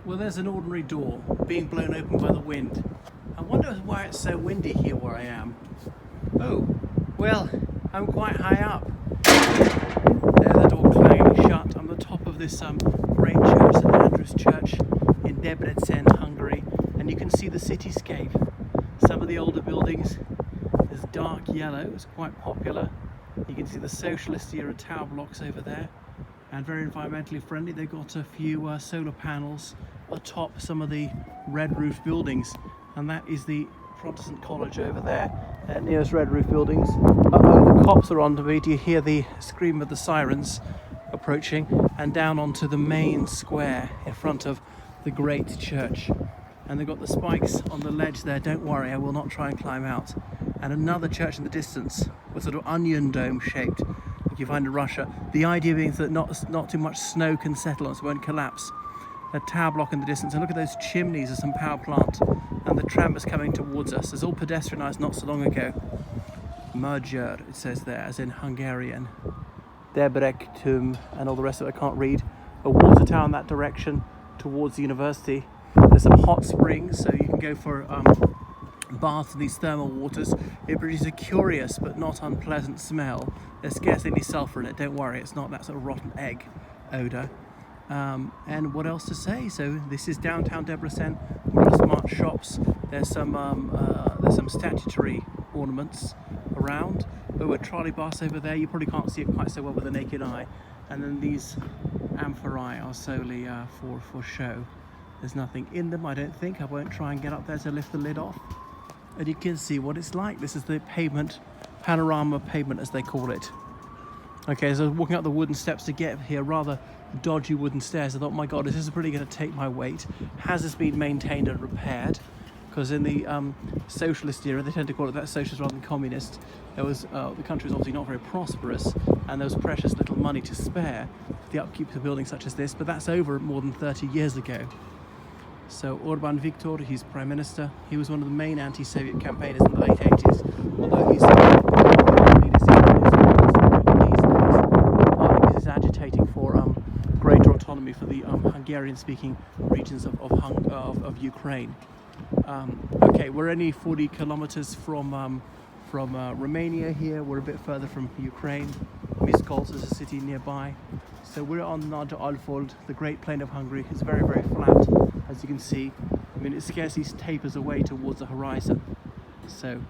Well, there's an ordinary door being blown open by the wind. I wonder why it's so windy here where I am. Oh, well, I'm quite high up. There, the door clanging shut. I'm on the top of this great church, St Andrew's Church in Debrecen, Hungary, and you can see the cityscape. Some of the older buildings is dark yellow. It's quite popular. You can see the socialist era tower blocks over there, and very environmentally friendly. They've got a few solar panels atop some of the red roof buildings, and that is the Protestant college over there, nearest red roof buildings. The cops are on to me. Do you hear the scream of the sirens approaching? And down onto the main square in front of the great church. And they've got the spikes on the ledge there. Don't worry, I will not try and climb out. And another church in the distance with sort of onion dome shaped, like you find in Russia. The idea being that not too much snow can settle on it, so it won't collapse. A tower block in the distance, and look at those chimneys of some power plant, and the tram is coming towards us. It's all pedestrianised not so long ago. Magyar, it says there, as in Hungarian. Debrecen, and all the rest of it I can't read. A water tower in that direction towards the university. There's some hot springs, so you can go for baths in these thermal waters. It produces a curious but not unpleasant smell. There's scarcely any sulphur in it, don't worry, it's not that sort of rotten egg odour. And what else to say? So this is downtown Debrecen. There are smart shops. There's some statutory ornaments around. Oh, a trolley bus over there. You probably can't see it quite so well with the naked eye. And then these amphorae are solely for show. There's nothing in them, I don't think. I won't try and get up there to lift the lid off. And you can see what it's like. This is the pavement, panorama pavement as they call it. Okay, so I was walking up the wooden steps to get here, rather dodgy wooden stairs. I thought, my God, is this really going to take my weight? Has this been maintained and repaired? Because in the socialist era, they tend to call it that, socialist rather than communist, there was the country was obviously not very prosperous, and there was precious little money to spare for the upkeep of buildings such as this, but that's over more than 30 years ago. So Orban Viktor, he's Prime Minister. He was one of the main anti-Soviet campaigners in the late 80s, although he's agitating for greater autonomy for the Hungarian-speaking regions of Ukraine. Okay, we're only 40 kilometers from Romania here. We're a bit further from Ukraine. Miskolc is a city nearby. So we're on Nagy Alfold, the Great Plain of Hungary. It's very, very flat, as you can see. I mean, it scarcely tapers away towards the horizon. So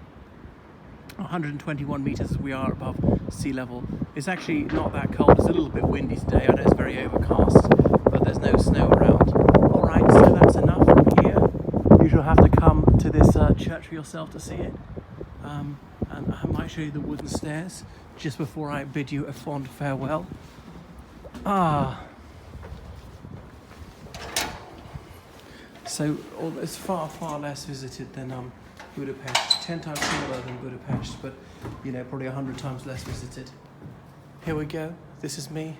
121 meters we are above sea level. It's actually not that cold. It's a little bit windy today. I know it's very overcast, but there's no snow around. All right, so that's enough from here. You shall have to come to this church for yourself to see it. And I might show you the wooden stairs just before I bid you a fond farewell. So it's far, far less visited than Budapest. 10 times smaller than Budapest, but you know, probably 100 times less visited. Here we go. This is me.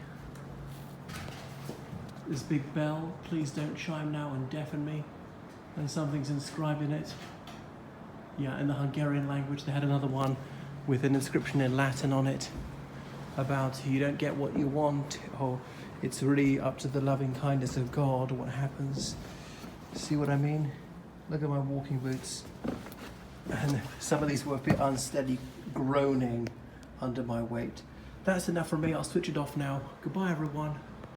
This big bell, please don't chime now and deafen me. And something's inscribed in it. Yeah, in the Hungarian language. They had another one with an inscription in Latin on it about you don't get what you want, or it's really up to the loving kindness of God what happens. See what I mean? Look at my walking boots. And some of these were a bit unsteady, groaning under my weight. That's enough from me. I'll switch it off now. Goodbye, everyone.